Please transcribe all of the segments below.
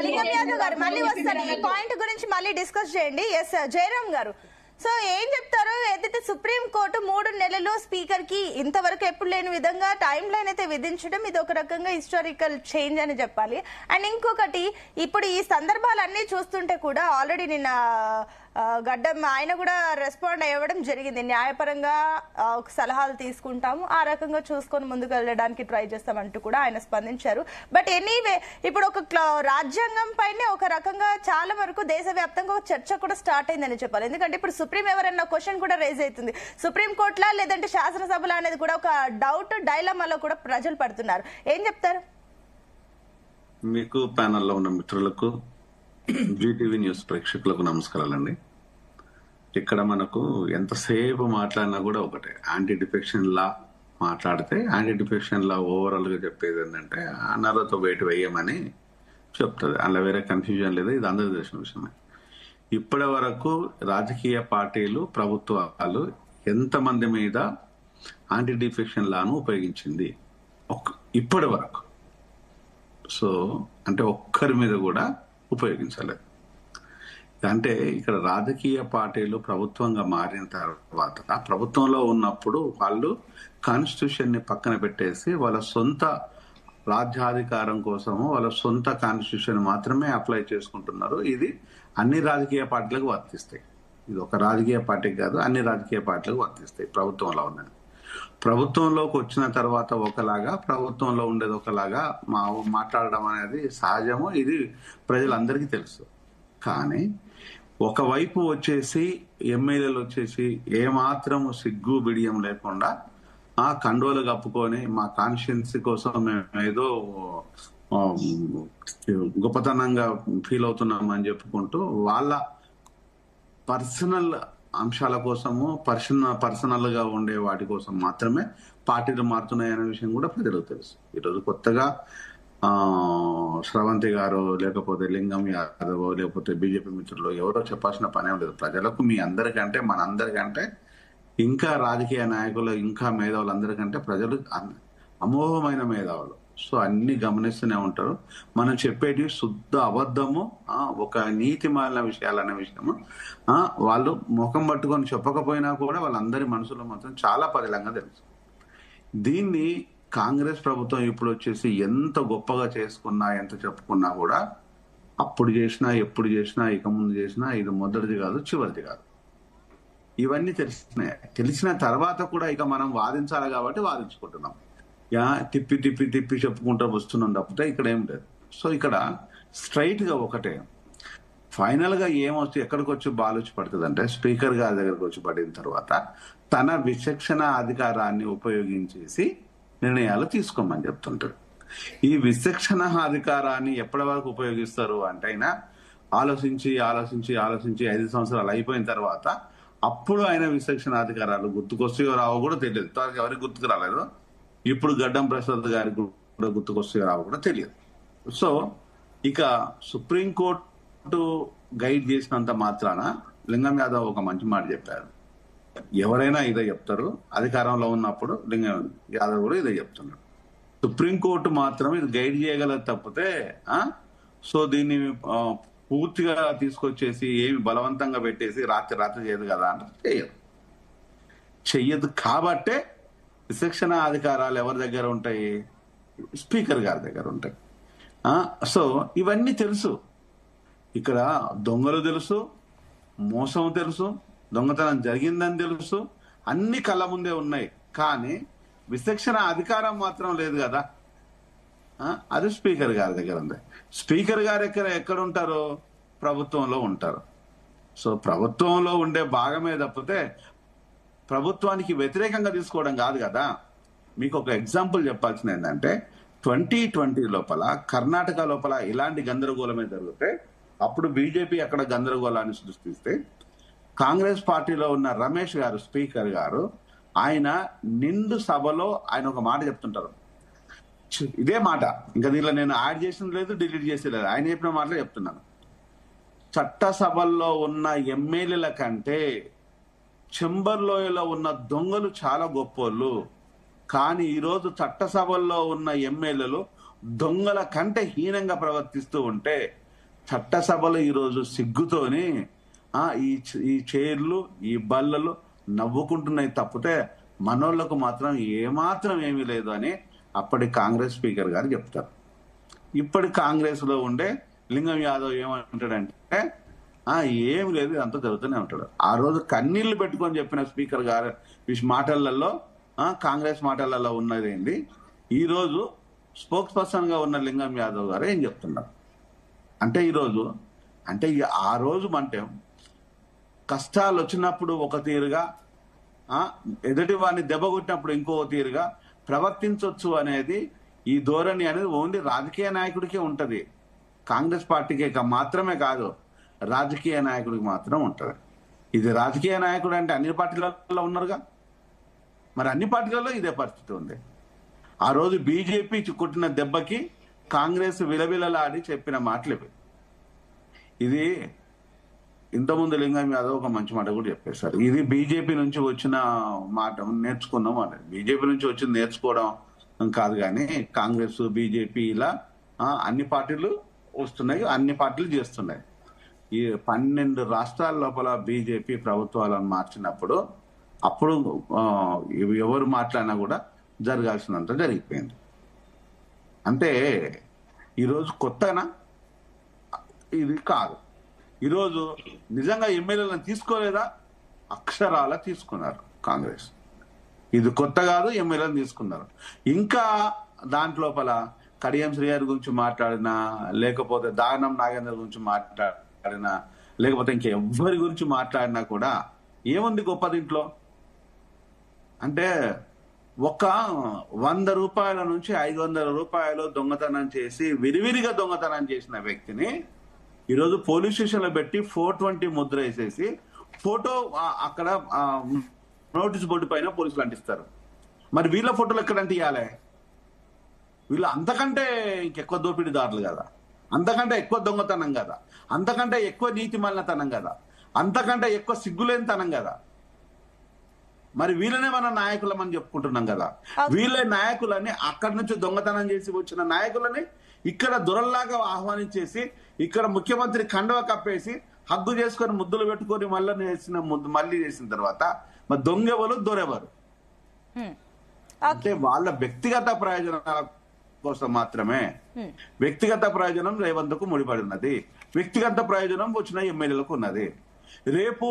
లింగం యాదవ్ గారు మళ్ళీ వస్తారు, ఈ పాయింట్ గురించి మళ్ళీ డిస్కస్ చేయండి. ఎస్ జయరామ్ గారు, సో ఏం చెప్తారు? ఏదైతే సుప్రీం కోర్టు 3 నెలలు స్పీకర్ కి ఇంతవరకు ఎప్పుడు లేని విధంగా టైం లైన్ అయితే విధించడం, ఇది ఒక రకంగా హిస్టారికల్ చేంజ్ అని చెప్పాలి. అండ్ ఇంకొకటి, ఇప్పుడు ఈ సందర్భాలన్నీ చూస్తుంటే కూడా ఆల్రెడీ నిన్న గడ్డం ఆయన కూడా రెస్పాండ్ అవ్వడం జరిగింది. న్యాయపరంగా సలహాలు తీసుకుంటాము, ఆ రకంగా చూసుకొని ముందుకు వెళ్ళడానికి ట్రై చేస్తామంటూ కూడా ఆయన స్పందించారు. బట్ ఎనీవే, ఇప్పుడు ఒక రాజ్యాంగం పైన ఒక రకంగా చాలా వరకు దేశవ్యాప్తంగా ఒక చర్చ కూడా స్టార్ట్ అయిందని చెప్పాలి. ఎందుకంటే ఇప్పుడు సుప్రీం ఎవరన్నా క్వశ్చన్ కూడా రేజ్ అవుతుంది, సుప్రీం కోర్టులా లేదంటే శాసనసభలో అనేది కూడా ఒక డౌట్ డైలమాలో కూడా ప్రజలు పడుతున్నారు. ఏం చెప్తారు? మీకు ప్యానల్లో ఉన్న మిత్రులకు, జీటీవీ న్యూస్ ప్రేక్షకులకు నమస్కారాలండి. ఇక్కడ మనకు ఎంతసేపు మాట్లాడినా కూడా ఒకటే, యాంటీ డిఫెక్షన్ లా మాట్లాడితే యాంటీ డిఫెక్షన్ లా ఓవరాల్ గా చెప్పేది ఏంటంటే అనర్హత వేటు వేయమని చెప్తుంది. అందులో వేరే కన్ఫ్యూజన్ లేదు, ఇది అందరూ తెలిసిన విషయమే. ఇప్పటి వరకు రాజకీయ పార్టీలు, ప్రభుత్వాలు ఎంతమంది మీద యాంటీ డిఫెక్షన్ లాను ఉపయోగించింది ఇప్పటి వరకు? సో అంటే ఒక్కరి మీద కూడా ఉపయోగించలేదు. అంటే ఇక్కడ రాజకీయ పార్టీలు ప్రభుత్వంగా మారిన తర్వాత, ప్రభుత్వంలో ఉన్నప్పుడు వాళ్ళు కాన్స్టిట్యూషన్ ని పక్కన పెట్టేసి వాళ్ళ సొంత రాజ్యాధికారం కోసము వాళ్ళ సొంత కాన్స్టిట్యూషన్ మాత్రమే అప్లై చేసుకుంటున్నారు. ఇది అన్ని రాజకీయ పార్టీలకు వర్తిస్తాయి. ఇది ఒక రాజకీయ పార్టీకి కాదు, అన్ని రాజకీయ పార్టీలకు వర్తిస్తాయి. ప్రభుత్వంలో ఉన్నది, ప్రభుత్వంలోకి వచ్చిన తర్వాత ఒకలాగా, ప్రభుత్వంలో ఉండేది ఒకలాగా మాట్లాడడం అనేది సహజము, ఇది ప్రజలందరికీ తెలుసు. కానీ ఒకవైపు వచ్చేసి ఎమ్మెల్యేలు వచ్చేసి ఏమాత్రం సిగ్గు బిడియం లేకుండా ఆ కండోలు కప్పుకొని మా కాన్స్టిట్యున్సీ కోసం మేము ఏదో గొప్పతనంగా ఫీల్ అవుతున్నాం అని చెప్పుకుంటూ వాళ్ళ పర్సనల్ అంశాల కోసము, పర్సనల్ గా ఉండే వాటి కోసం మాత్రమే పార్టీలు మారుతున్నాయనే విషయం కూడా ప్రజలకు తెలుసు. ఈరోజు కొత్తగా శ్రవంతి గారు, లేకపోతే లింగం యాదవ్, లేకపోతే బీజేపీ మిత్రులు ఎవరో చెప్పాల్సిన పనే లేదు. ప్రజలకు మీ అందరికంటే, మన అందరికంటే, ఇంకా రాజకీయ నాయకులు, ఇంకా మేధావులందరికంటే ప్రజలు అమోఘమైన మేధావులు. సో అన్ని గమనిస్తూనే ఉంటారు. మనం చెప్పేటి శుద్ధ అబద్ధము, ఒక నీతి మాలిన విషయాలనే విషయము వాళ్ళు ముఖం పట్టుకొని చెప్పకపోయినా కూడా వాళ్ళందరి మనసులో మాత్రం చాలా పదిలంగా తెలుసు. దీన్ని కాంగ్రెస్ ప్రభుత్వం ఇప్పుడు వచ్చేసి ఎంత గొప్పగా చేసుకున్నా, ఎంత చెప్పుకున్నా కూడా అప్పుడు చేసినా, ఎప్పుడు చేసినా, ఇక ముందు చేసినా ఇది మొదటిది కాదు, చివరిది కాదు. ఇవన్నీ తెలిసిన తర్వాత కూడా ఇక మనం వాదించాలి కాబట్టి వాదించుకుంటున్నాం. తిప్పి తిప్పి తిప్పి చెప్పుకుంటూ వస్తున్నాం తప్పితే ఇక్కడ ఏం లేదు. సో ఇక్కడ స్ట్రైట్ గా ఒకటే, ఫైనల్ గా ఏమొచ్చి ఎక్కడికి వచ్చి బాల్ వచ్చి పడుతుంది అంటే, స్పీకర్ గారి దగ్గరకు వచ్చి పడిన తర్వాత తన విచక్షణ అధికారాన్ని ఉపయోగించేసి నిర్ణయాలు తీసుకోమని చెప్తుంటారు. ఈ విచక్షణ అధికారాన్ని ఎప్పటి వరకు ఉపయోగిస్తారు అంటే, ఆయన ఆలోచించి ఆలోచించి ఆలోచించి 5 సంవత్సరాలు అయిపోయిన తర్వాత అప్పుడు ఆయన విచక్షణ అధికారాలు గుర్తుకొస్తాయో రావో కూడా తెలియదు. ఎవరికి గుర్తుకు రాలేదు, ఇప్పుడు గడ్డం ప్రసాద్ గారికి కూడా గుర్తుకొస్తాయో రావో కూడా తెలియదు. సో ఇక సుప్రీంకోర్టు గైడ్ చేసినంత మాత్రాన లింగం యాదవ్ ఒక మంచి మాట చెప్పారు. ఎవరైనా ఇదే చెప్తారు, అధికారంలో ఉన్నప్పుడు లింగం యాదవ్ కూడా ఇదే చెప్తున్నారు. సుప్రీంకోర్టు మాత్రం ఇది గైడ్ చేయగలదు తప్పితే సో దీన్ని పూర్తిగా తీసుకొచ్చేసి ఏమి బలవంతంగా పెట్టేసి రాత్రి చేయదు కదా అంటే చెయ్యదు. కాబట్టే విచక్షణ అధికారాలు ఎవరి దగ్గర ఉంటాయి? స్పీకర్ గారి దగ్గర ఉంటాయి. సో ఇవన్నీ తెలుసు. ఇక్కడ దొంగలు తెలుసు, మోసం తెలుసు, దొంగతనం జరిగిందని తెలుసు, అన్ని కళ్ళ ముందే ఉన్నాయి. కానీ విచక్షణ అధికారం మాత్రం లేదు కదా, అది స్పీకర్ గారి దగ్గర ఉంది. స్పీకర్ గారు ఎక్కడ ఉంటారు? ప్రభుత్వంలో ఉంటారు. సో ప్రభుత్వంలో ఉండే భాగమే తప్పితే ప్రభుత్వానికి వ్యతిరేకంగా తీసుకోవడం కాదు కదా. మీకు ఒక ఎగ్జాంపుల్ చెప్పాల్సింది ఏంటంటే, 2020 లోపల కర్ణాటక లోపల ఇలాంటి గందరగోళమే జరిగితే అప్పుడు బీజేపీ అక్కడ గందరగోళాన్ని సృష్టిస్తే కాంగ్రెస్ పార్టీలో ఉన్న రమేష్ గారు, స్పీకర్ గారు, ఆయన నిండు సభలో ఆయన ఒక మాట చెప్తుంటారు. ఇదే మాట, ఇంకా దీనిలో నేను యాడ్ చేసిన లేదు, డిలీట్ చేసేది లేదు, ఆయన చెప్పిన మాటలే చెప్తున్నాను. చట్టసభల్లో ఉన్న ఎమ్మెల్యేల కంటే చెంబర్లోయలో ఉన్న దొంగలు చాలా గొప్పోళ్ళు. కానీ ఈరోజు చట్టసభల్లో ఉన్న ఎమ్మెల్యేలు దొంగల కంటే హీనంగా ప్రవర్తిస్తూ ఉంటే చట్టసభలో ఈరోజు సిగ్గుతోని ఈ చైర్లు ఈ బల్లలు నవ్వుకుంటున్నాయి తప్పితే మనోళ్లకు మాత్రం ఏమాత్రం ఏమీ లేదు అని అప్పటి కాంగ్రెస్ స్పీకర్ గారు చెప్తారు. ఇప్పటి కాంగ్రెస్ లో ఉండే లింగం యాదవ్ ఏమంటాడంటే ఏమి లేదు, ఇదంతా జరుగుతూనే ఉంటాడు. ఆ రోజు కన్నీళ్లు పెట్టుకొని చెప్పిన స్పీకర్ గారు మాటలలో కాంగ్రెస్ మాటలలో ఉన్నది ఏంటి, ఈ రోజు స్పోక్స్ పర్సన్ గా ఉన్న లింగం యాదవ్ గారు ఏం చెప్తున్నారు అంటే ఈరోజు అంటే ఆ రోజు అంటే కష్టాలు వచ్చినప్పుడు ఒక తీరుగా ఎదుటి వాడిని దెబ్బకొట్టినప్పుడు ఇంకో తీరుగా ప్రవర్తించవచ్చు అనేది ఈ ధోరణి అనేది ఓన్లీ రాజకీయ నాయకుడికే ఉంటది. కాంగ్రెస్ పార్టీకే మాత్రమే కాదు, రాజకీయ నాయకుడికి మాత్రం ఉంటది. ఇది రాజకీయ నాయకుడు అంటే అన్ని పార్టీలలో ఉన్నారుగా, మరి అన్ని పార్టీలలో ఇదే పరిస్థితి ఉంది. ఆ రోజు బీజేపీ కొట్టిన దెబ్బకి కాంగ్రెస్ విలవిలలాడి చెప్పిన మాటలు ఇవి. ఇది ఇంతకుముందు లింగం యాదవ్ ఒక మంచి మాట కూడా చెప్పేశారు. ఇది బీజేపీ నుంచి వచ్చిన మాట, నేర్చుకున్నాం మాట. బీజేపీ నుంచి వచ్చింది నేర్చుకోవడం కాదు, కానీ కాంగ్రెస్ బీజేపీ ఇలా అన్ని పార్టీలు వస్తున్నాయి, అన్ని పార్టీలు చేస్తున్నాయి. ఈ 12 రాష్ట్రాల లోపల బీజేపీ ప్రభుత్వాలను మార్చినప్పుడు అప్పుడు ఎవరు మాట్లాడినా కూడా జరగాల్సినంత జరిగిపోయింది. అంటే ఈరోజు కొత్తనా ఇది కాదు. ఈరోజు నిజంగా ఎమ్మెల్యేలను తీసుకోలేదా, అక్షరాల తీసుకున్నారు కాంగ్రెస్. ఇది కొత్త కాదు, ఎమ్మెల్యేలను తీసుకున్నారు. ఇంకా దాంట్లోపల కడియం శ్రీహరి గురించి మాట్లాడినా, లేకపోతే దానం నాగేందర్ గురించి మాట్లాడినా, లేకపోతే ఇంకెవ్వరి గురించి మాట్లాడినా కూడా ఏముంది గొప్ప దీంట్లో అంటే ఒక 100 రూపాయల నుంచి 500 రూపాయలు దొంగతనం చేసి విరివిరిగా దొంగతనం చేసిన వ్యక్తిని ఈరోజు పోలీస్ స్టేషన్ లో పెట్టి 420 ముద్ర వేసేసి ఫోటో అక్కడ నోటీస్ బోర్డు పైన పోలీసులు అంటిస్తారు. మరి వీళ్ళ ఫోటోలు ఎక్కడంటే ఇవ్వాలి? వీళ్ళు అంతకంటే ఇంకెక్కువ దోపిడీదారులు కదా, అంతకంటే ఎక్కువ దొంగతనం కదా, అంతకంటే ఎక్కువ నీతి మలినతనం కదా, అంతకంటే ఎక్కువ సిగ్గులేనితనం కదా. మరి వీళ్ళనే మన నాయకులమని చెప్పుకుంటున్నాం కదా. వీళ్ళ నాయకులని అక్కడి నుంచి దొంగతనం చేసి వచ్చిన నాయకులని ఇక్కడ దొరల్లాగా ఆహ్వానించేసి ఇక్కడ ముఖ్యమంత్రి కండవ కప్పేసి హగ్గు చేసుకొని ముద్దులు పెట్టుకొని మళ్ళీ చేసిన తర్వాత మరి దొంగెవరు దొరెవరు అంటే వాళ్ళ వ్యక్తిగత ప్రయోజనాల కోసం మాత్రమే. వ్యక్తిగత ప్రయోజనం రేవంత్కు ముడిపడి ఉన్నది, వ్యక్తిగత ప్రయోజనం వచ్చిన ఎమ్మెల్యేలకు ఉన్నది. రేపు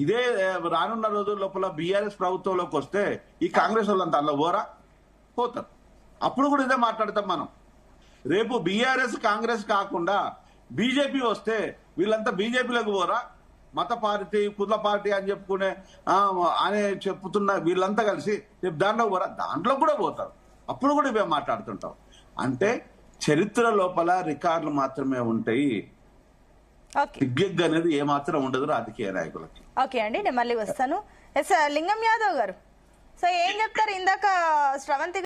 ఇదే రానున్న రోజుల లోపల బీఆర్ఎస్ ప్రభుత్వంలోకి వస్తే ఈ కాంగ్రెస్ వాళ్ళంతా అందులో పోతారు. అప్పుడు కూడా ఇదే మాట్లాడతాం మనం. రేపు బీఆర్ఎస్ కాంగ్రెస్ కాకుండా బీజేపీ వస్తే వీళ్ళంతా బీజేపీలోకి పోరా, మత పార్టీ కుల పార్టీ అని చెప్పుకునే అని చెప్పుతున్న వీళ్ళంతా కలిసి రేపు దాంట్లో పోరా, దాంట్లో కూడా పోతారు. అప్పుడు కూడా ఇవే మాట్లాడుతుంటాం. అంటే చరిత్ర లోపల రికార్డులు మాత్రమే ఉంటాయి, సిగ్గెగ్ అనేది ఏమాత్రం ఉండదు రాజకీయ నాయకులకి. ఓకే అండి, నేను మళ్ళీ వస్తాను. లింగం యాదవ్ గారు, సో ఏం చెప్తారు? ఇందాక శ్రవంతి